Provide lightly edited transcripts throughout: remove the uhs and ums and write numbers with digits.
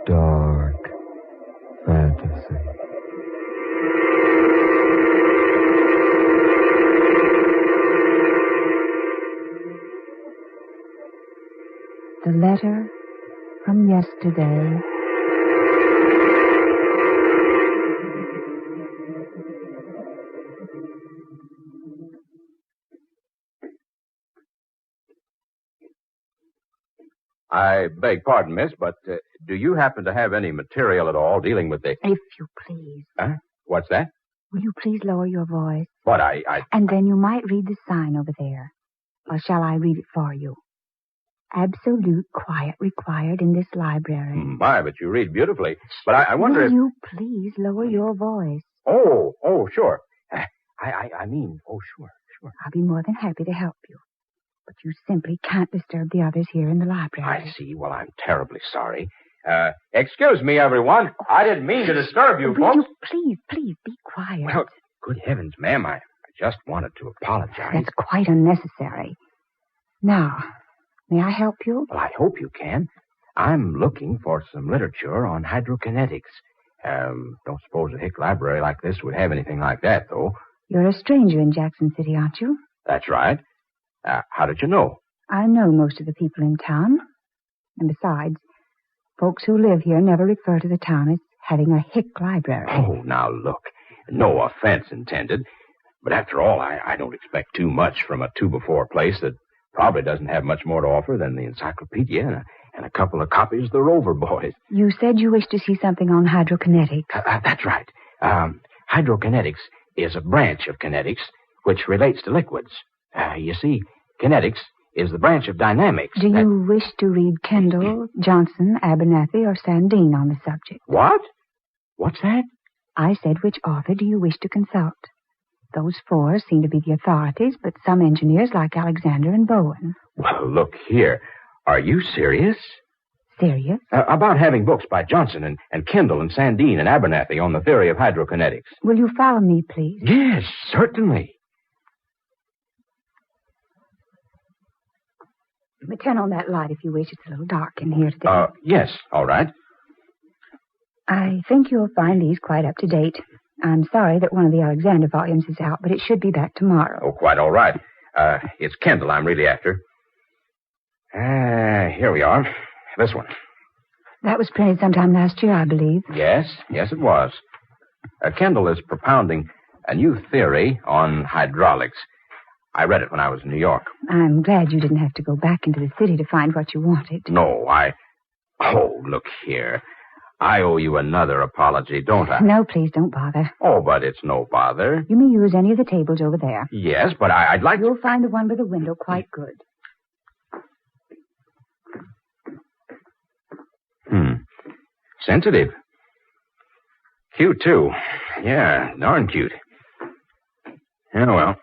Dark fantasy. The letter from yesterday. I beg pardon, miss, but do you happen to have any material at all dealing with the... If you please. Huh? What's that? Will you please lower your voice? But And then you might read the sign over there. Or shall I read it for you? Absolute quiet required in this library. My, but you read beautifully. But I wonder Will if... you please lower your voice? Oh, sure. I mean, sure. I'll be more than happy to help you. But you simply can't disturb the others here in the library. I see. Well, I'm terribly sorry. Excuse me, everyone. I didn't mean to disturb you, Will folks. you please be quiet? Well, good heavens, ma'am, I just wanted to apologize. That's quite unnecessary. Now, may I help you? Well, I hope you can. I'm looking for some literature on hydrokinetics. Don't suppose a hick library like this would have anything like that, though. You're a stranger in Jackson City, aren't you? That's right. How did you know? I know most of the people in town. And besides, folks who live here never refer to the town as having a hick library. Oh, now look. No offense intended. But after all, I don't expect too much from a 2x4 place that probably doesn't have much more to offer than the encyclopedia and a couple of copies of the Rover Boys. You said you wished to see something on hydrokinetics. That's right. Hydrokinetics is a branch of kinetics which relates to liquids. You see, kinetics is the branch of dynamics. Do you wish to read Kendall, Johnson, Abernathy, or Sandine on the subject? What? What's that? I said, which author do you wish to consult? Those four seem to be the authorities, but some engineers like Alexander and Bowen. Well, look here. Are you serious? Serious? About having books by Johnson and Kendall and Sandine and Abernathy on the theory of hydrokinetics. Will you follow me, please? Yes, certainly. But turn on that light if you wish. It's a little dark in here today. Yes, all right. I think you'll find these quite up to date. I'm sorry that one of the Alexander volumes is out, but it should be back tomorrow. Oh, quite all right. It's Kendall I'm really after. Here we are. This one. That was printed sometime last year, I believe. Yes, it was. Kendall is propounding a new theory on hydraulics. I read it when I was in New York. I'm glad you didn't have to go back into the city to find what you wanted. No, Oh, look here. I owe you another apology, don't I? No, please, don't bother. Oh, but it's no bother. You may use any of the tables over there. Yes, but I'd like You'll find the one by the window quite good. Sensitive. Cute, too. Yeah, darn cute. Yeah, well.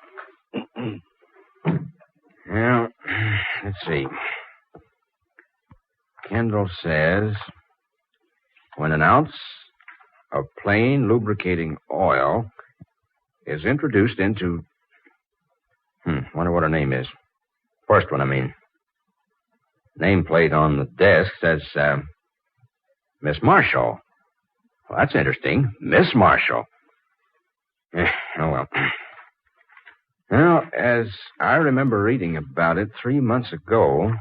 Well, let's see. Kendall says, when an ounce of plain lubricating oil is introduced into... wonder what her name is. First one, I mean. Nameplate on the desk says, Miss Marshall. Well, that's interesting. Miss Marshall. Oh, well. Well, as I remember reading about it 3 months ago,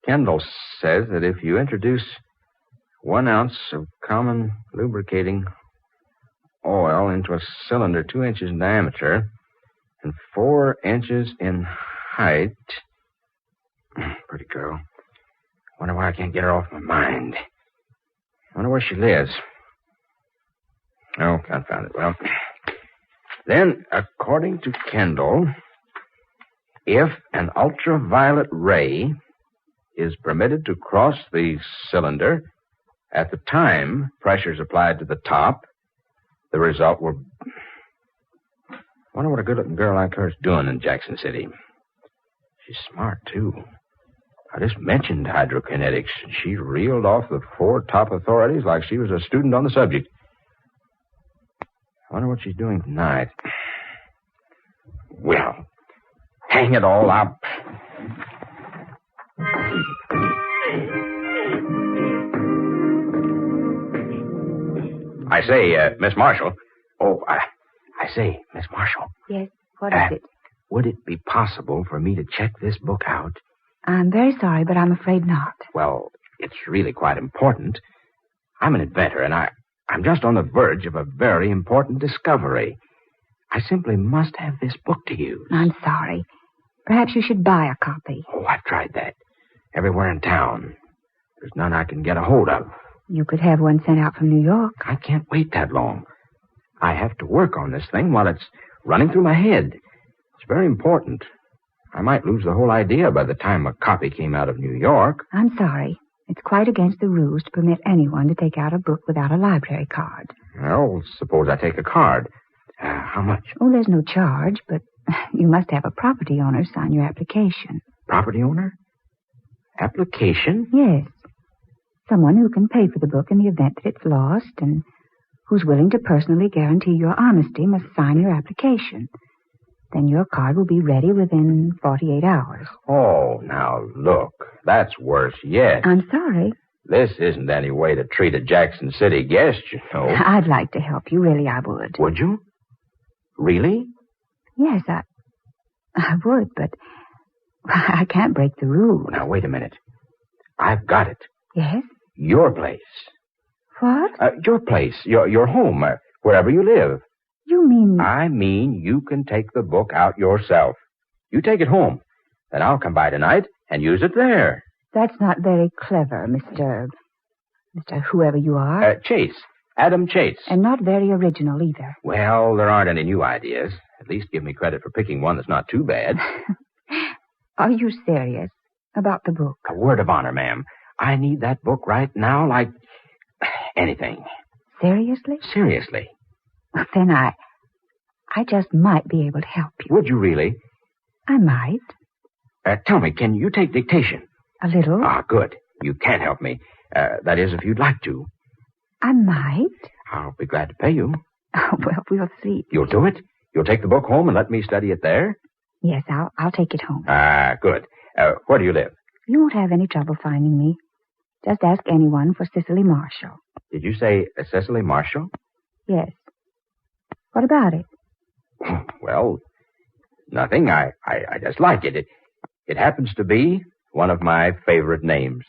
Kendall says that if you introduce 1 ounce of common lubricating oil into a cylinder 2 inches in diameter and 4 inches in height... Pretty girl. Wonder why I can't get her off my mind. Wonder where she lives. Oh, confound it. Well, then, according to Kendall, if an ultraviolet ray is permitted to cross the cylinder at the time pressure's applied to the top, the result will... Wonder what a good-looking girl like her is doing in Jackson City. She's smart, too. I just mentioned hydrokinetics, and she reeled off the 4 top authorities like she was a student on the subject. Wonder what she's doing tonight. Well, hang it all up. I say, Miss Marshall. Oh, I say, Miss Marshall. Yes, what is it? Would it be possible for me to check this book out? I'm very sorry, but I'm afraid not. Well, it's really quite important. I'm an inventor, and I'm just on the verge of a very important discovery. I simply must have this book to use. I'm sorry. Perhaps you should buy a copy. Oh, I've tried that. Everywhere in town. There's none I can get a hold of. You could have one sent out from New York. I can't wait that long. I have to work on this thing while it's running through my head. It's very important. I might lose the whole idea by the time a copy came out of New York. I'm sorry. It's quite against the rules to permit anyone to take out a book without a library card. Well, suppose I take a card. How much? Oh, there's no charge, but you must have a property owner sign your application. Property owner? Application? Yes. Someone who can pay for the book in the event that it's lost and who's willing to personally guarantee your honesty must sign your application. Then your card will be ready within 48 hours. Oh, now look. That's worse yet. I'm sorry. This isn't any way to treat a Jackson City guest, you know. I'd like to help you. Really, I would. Would you? Really? Yes, I would, but I can't break the rules. Now, wait a minute. I've got it. Yes? Your place. What? Your place. Your home. Wherever you live. You mean... I mean you can take the book out yourself. You take it home. Then I'll come by tonight and use it there. That's not very clever, Mr. whoever you are. Chase. Adam Chase. And not very original either. Well, there aren't any new ideas. At least give me credit for picking one that's not too bad. Are you serious about the book? A word of honor, ma'am. I need that book right now like anything. Seriously? Seriously. Well, then I just might be able to help you. Would you really? I might. Tell me, can you take dictation? A little. Ah, good. You can help me. That is, if you'd like to. I might. I'll be glad to pay you. Oh, well, we'll see. You'll do it? You'll take the book home and let me study it there? Yes, I'll take it home. Ah, good. Where do you live? You won't have any trouble finding me. Just ask anyone for Cicely Marshall. Did you say Cicely Marshall? Yes. What about it? Well, nothing. I just like it. It happens to be one of my favorite names.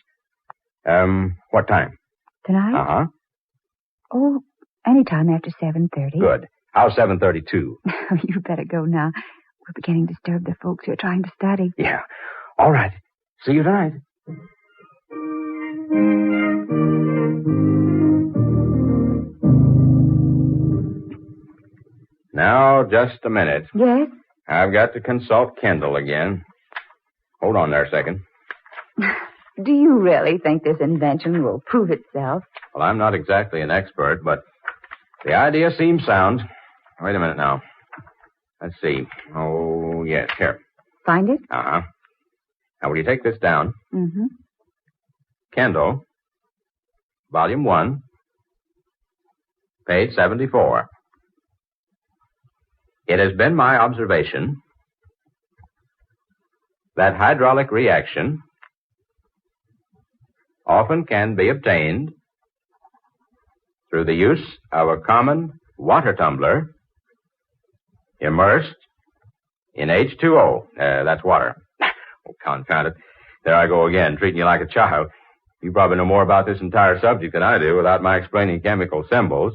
What time? Tonight? Uh-huh. Oh, any time after 7:30. Good. How's 7:32? You better go now. We're beginning to disturb the folks who are trying to study. Yeah. All right. See you tonight. Now, just a minute. Yes? I've got to consult Kendall again. Hold on there a second. Do you really think this invention will prove itself? Well, I'm not exactly an expert, but the idea seems sound. Wait a minute now. Let's see. Oh, yes, here. Find it? Uh-huh. Now, will you take this down? Mm-hmm. Kendall, Volume 1, page 74. It has been my observation that hydraulic reaction often can be obtained through the use of a common water tumbler immersed in H2O. That's water. Oh, confound it. There I go again, treating you like a child. You probably know more about this entire subject than I do without my explaining chemical symbols.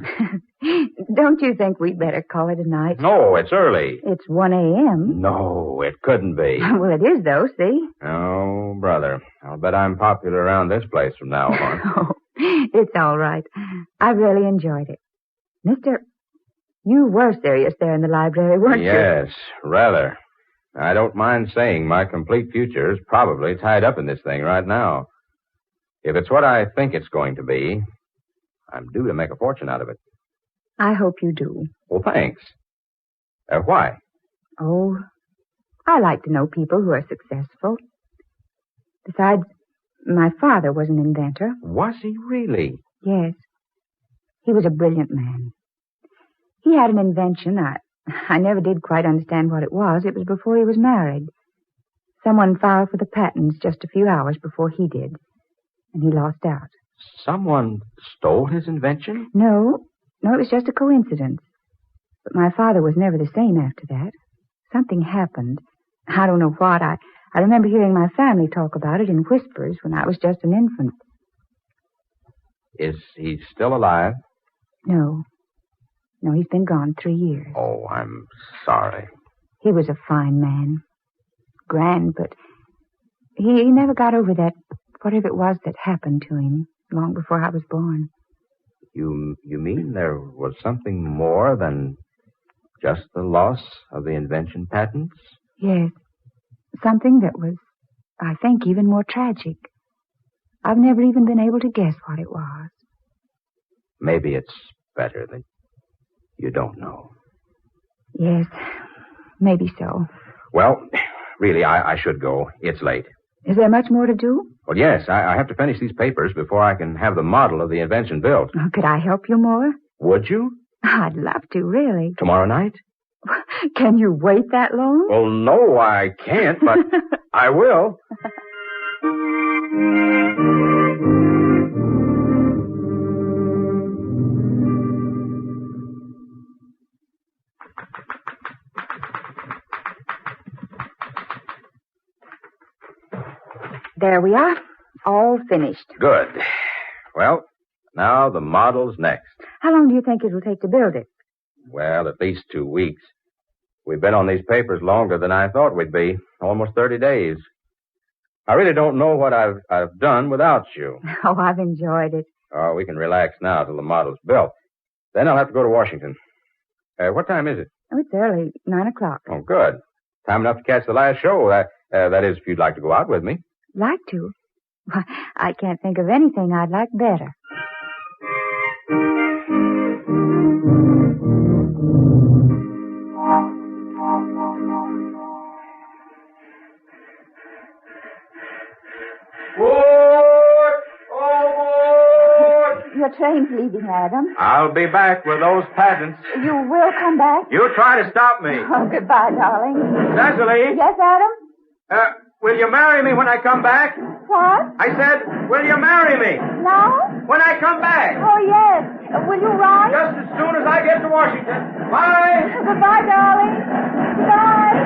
Don't you think we'd better call it a night? No, it's early. It's 1 a.m. No, it couldn't be. Well, it is, though, see? Oh, brother. I'll bet I'm popular around this place from now on. Oh, it's all right. I really enjoyed it. Mister, you were serious there in the library, weren't you? Yes, rather. I don't mind saying my complete future is probably tied up in this thing right now. If it's what I think it's going to be, I'm due to make a fortune out of it. I hope you do. Well, thanks. Why? Oh, I like to know people who are successful. Besides, my father was an inventor. Was he really? Yes. He was a brilliant man. He had an invention. I never did quite understand what it was. It was before he was married. Someone filed for the patents just a few hours before he did, and he lost out. Someone stole his invention? No, it was just a coincidence. But my father was never the same after that. Something happened. I don't know what. I remember hearing my family talk about it in whispers when I was just an infant. Is he still alive? No, he's been gone 3 years. Oh, I'm sorry. He was a fine man. Grand, but he never got over that, whatever it was that happened to him long before I was born. You mean there was something more than just the loss of the invention patents? Yes. Something that was, I think, even more tragic. I've never even been able to guess what it was. Maybe it's better that you don't know. Yes, maybe so. Well, really, I should go. It's late. Is there much more to do? Well, yes, I have to finish these papers before I can have the model of the invention built. Oh, could I help you more? Would you? I'd love to, really. Tomorrow night? Can you wait that long? Well, no, I can't, but I will. There we are. All finished. Good. Well, now the model's next. How long do you think it'll take to build it? Well, at least 2 weeks. We've been on these papers longer than I thought we'd be. Almost 30 days. I really don't know what I've done without you. Oh, I've enjoyed it. Oh, we can relax now till the model's built. Then I'll have to go to Washington. What time is it? Oh, it's early. 9 o'clock. Oh, good. Time enough to catch the last show. That is, if you'd like to go out with me. Like to? Why, I can't think of anything I'd like better. Your train's leaving, Adam. I'll be back with those patents. You will come back? You try to stop me. Oh, goodbye, darling. Cecily? Yes, Adam? Will you marry me when I come back? What? I said, will you marry me Now? when I come back? Oh, yes. Will you ride? Just as soon as I get to Washington. Bye. Goodbye, darling. Goodbye.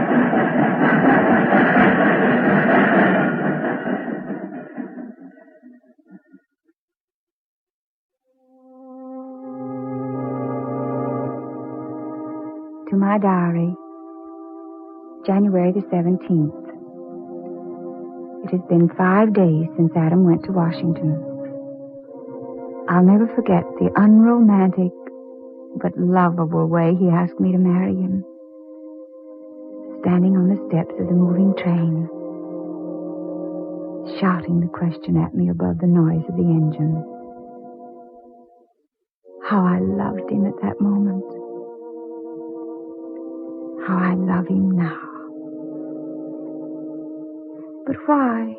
To my diary, January the 17th. It has been 5 days since Adam went to Washington. I'll never forget the unromantic but lovable way he asked me to marry him. Standing on the steps of the moving train, shouting the question at me above the noise of the engine. How I loved him at that moment. How I love him now. But why?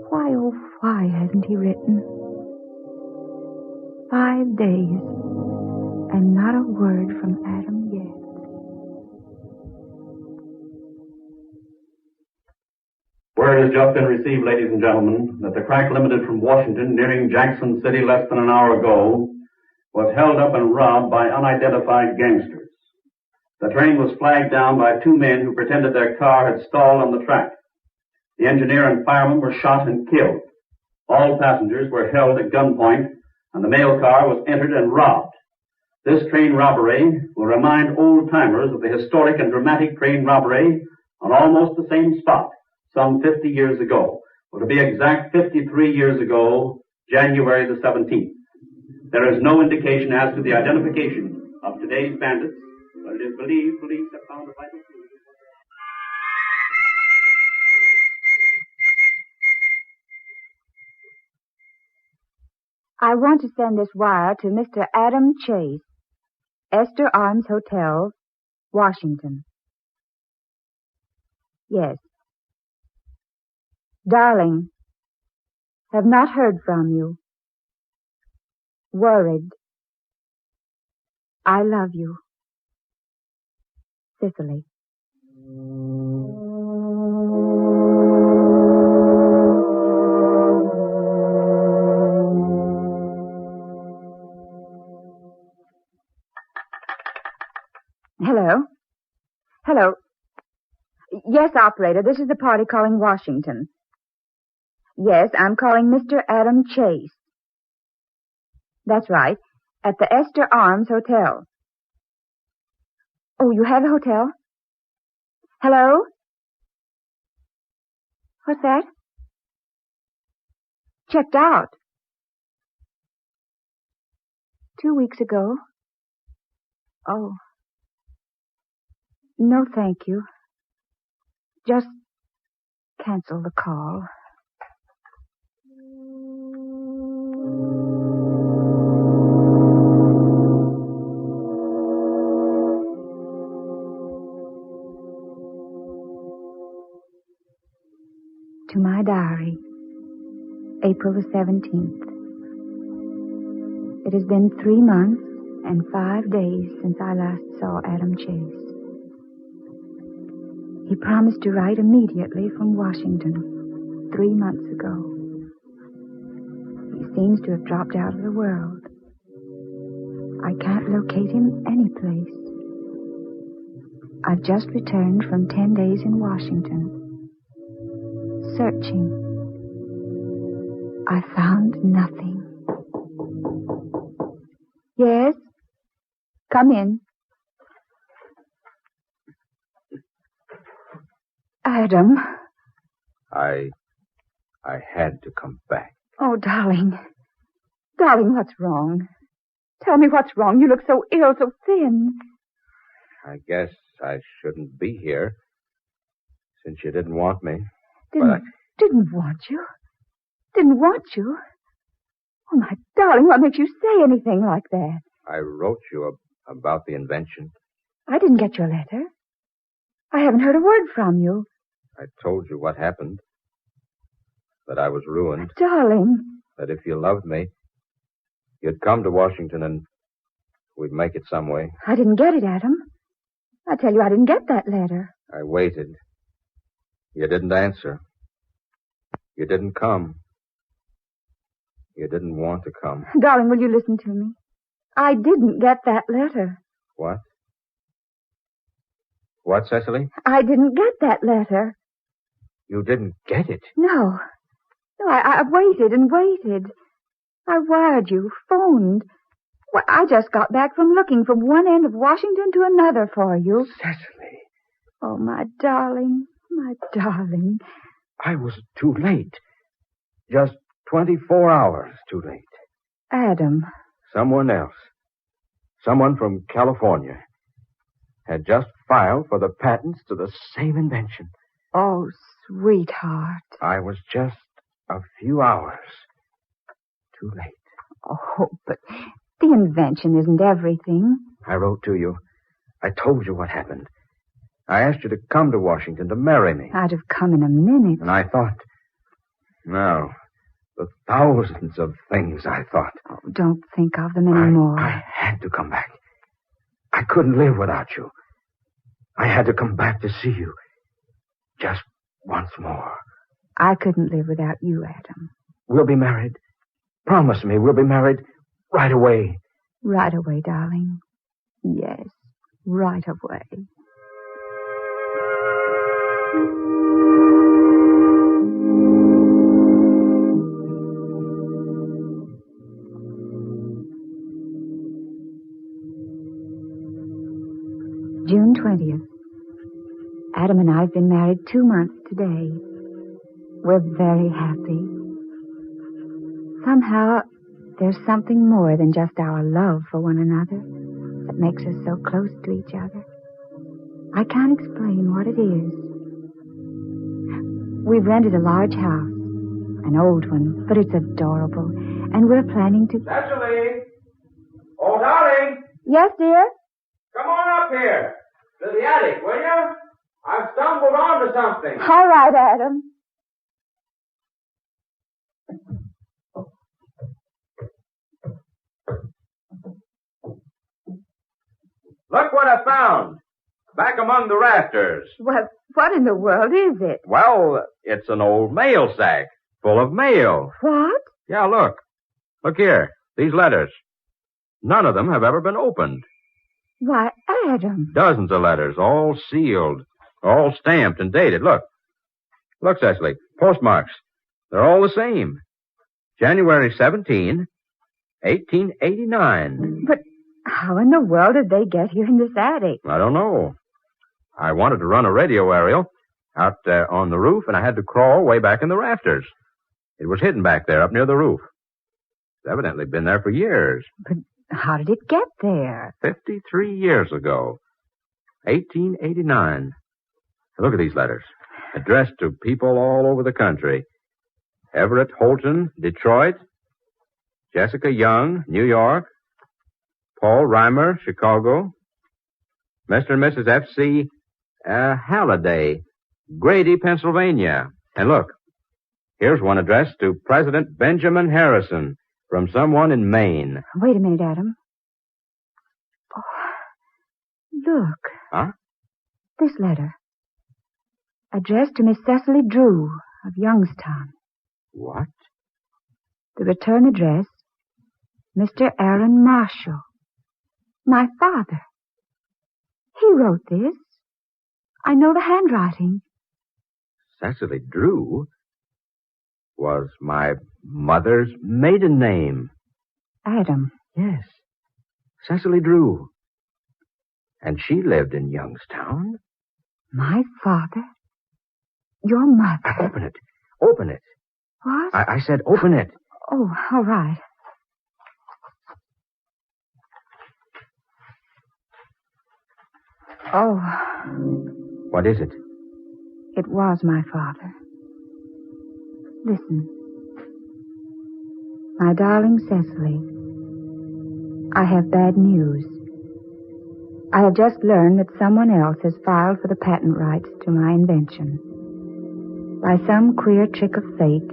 Why, oh, why hasn't he written? 5 days, and not a word from Adam yet. Word has just been received, ladies and gentlemen, that the crack limited from Washington nearing Jackson City less than an hour ago was held up and robbed by unidentified gangsters. The train was flagged down by 2 men who pretended their car had stalled on the track. The engineer and fireman were shot and killed. All passengers were held at gunpoint, and the mail car was entered and robbed. This train robbery will remind old-timers of the historic and dramatic train robbery on almost the same spot some 50 years ago. Or to be exact, 53 years ago, January the 17th. There is no indication as to the identification of today's bandits, but it is believed police have found a vital clue. I want to send this wire to Mr. Adam Chase, Esther Arms Hotel, Washington. Yes. Darling, have not heard from you. Worried. I love you. Cicely. Hello? Hello? Yes, operator, this is the party calling Washington. Yes, I'm calling Mr. Adam Chase. That's right, at the Esther Arms Hotel. Oh, you have a hotel? Hello? What's that? Checked out. 2 weeks ago. Oh. No, thank you. Just cancel the call. To my diary, April the 17th. It has been 3 months and 5 days since I last saw Adam Chase. He promised to write immediately from Washington 3 months ago. He seems to have dropped out of the world. I can't locate him anyplace. I've just returned from 10 days in Washington. Searching. I found nothing. Yes? Come in. Adam. I had to come back. Oh, darling. Darling, what's wrong? Tell me what's wrong. You look so ill, so thin. I guess I shouldn't be here, since you didn't want me. Didn't want you? Didn't want you? Oh, my darling, what makes you say anything like that? I wrote you about the invention. I didn't get your letter. I haven't heard a word from you. I told you what happened. That I was ruined. Darling. That if you loved me, you'd come to Washington and we'd make it some way. I didn't get it, Adam. I tell you, I didn't get that letter. I waited. You didn't answer. You didn't come. You didn't want to come. Darling, will you listen to me? I didn't get that letter. What? What, Cecily? I didn't get that letter. You didn't get it? No. No, I waited and waited. I wired you, phoned. Well, I just got back from looking from one end of Washington to another for you. Cecily. Oh, my darling, my darling. I was too late. Just 24 hours too late. Adam. Someone else. Someone from California had just filed for the patents to the same invention. Oh, sweetheart. I was just a few hours too late. Oh, but the invention isn't everything. I wrote to you. I told you what happened. I asked you to come to Washington to marry me. I'd have come in a minute. And I thought, no, the thousands of things I thought. Oh, don't think of them anymore. I had to come back. I couldn't live without you. I had to come back to see you. Just once more. I couldn't live without you, Adam. We'll be married. Promise me we'll be married right away. Right away, darling. Yes, right away. June 20th. Adam and I have been married 2 months today. We're very happy. Somehow, there's something more than just our love for one another that makes us so close to each other. I can't explain what it is. We've rented a large house, an old one, but it's adorable, and we're planning to... Cecily! Oh, darling! Yes, dear? Come on up here to the attic, will you? I've stumbled onto something. All right, Adam. Look what I found. Back among the rafters. Well, what in the world is it? Well, it's an old mail sack full of mail. What? Yeah, look. Look here. These letters. None of them have ever been opened. Why, Adam. Dozens of letters, all sealed, all stamped and dated. Look. Look, Cecily. Postmarks. They're all the same. January 17, 1889. But how in the world did they get here in this attic? I don't know. I wanted to run a radio aerial out on the roof, and I had to crawl way back in the rafters. It was hidden back there up near the roof. It's evidently been there for years. But how did it get there? 53 years ago. 1889. Look at these letters. Addressed to people all over the country. Everett Holton, Detroit. Jessica Young, New York. Paul Reimer, Chicago. Mr. and Mrs. F.C. Halliday, Grady, Pennsylvania. And look, here's one addressed to President Benjamin Harrison from someone in Maine. Wait a minute, Adam. Oh, look. Huh? This letter. Addressed to Miss Cecily Drew of Youngstown. What? The return address, Mr. Aaron Marshall. My father. He wrote this. I know the handwriting. Cecily Drew was my mother's maiden name. Adam. Yes. Cecily Drew. And she lived in Youngstown. My father? Your mother? Open it. Open it. What? I said open it. Oh, all right. Oh. What is it? It was my father. Listen. My darling Cecily, I have bad news. I have just learned that someone else has filed for the patent rights to my invention. By some queer trick of fate,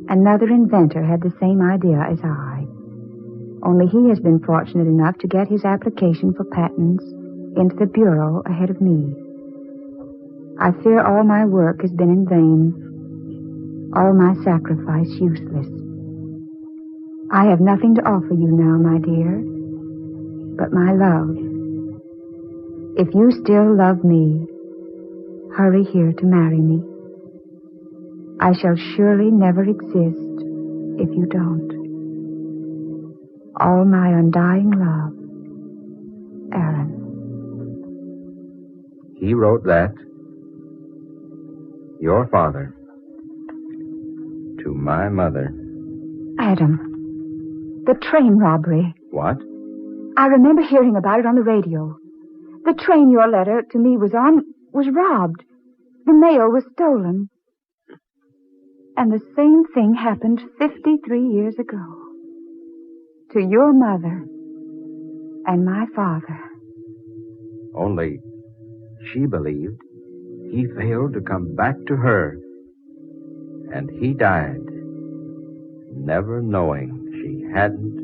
another inventor had the same idea as I. Only he has been fortunate enough to get his application for patents into the Bureau ahead of me. I fear all my work has been in vain, all my sacrifice useless. I have nothing to offer you now, my dear, but my love. If you still love me, hurry here to marry me. I shall surely never exist if you don't. All my undying love, Aaron. He wrote that. Your father. To my mother. Adam. The train robbery. What? I remember hearing about it on the radio. The train your letter to me was on was robbed. The mail was stolen. And the same thing happened 53 years ago. To your mother and my father. Only she believed he failed to come back to her. And he died, never knowing she hadn't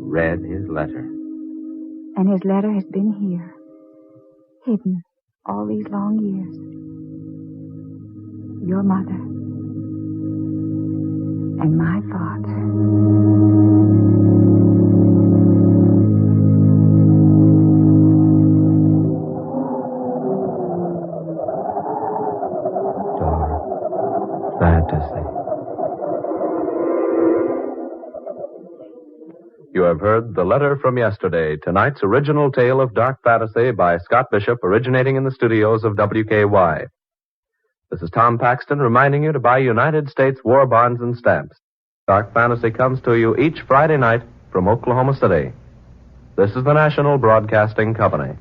read his letter. And his letter has been here, hidden all these long years. Your mother and my father. Fantasy. You have heard The Letter from Yesterday, tonight's original tale of dark fantasy by Scott Bishop, originating in the studios of WKY. This is Tom Paxton reminding you to buy United States war bonds and stamps. Dark fantasy comes to you each Friday night from Oklahoma City. This is the National Broadcasting Company.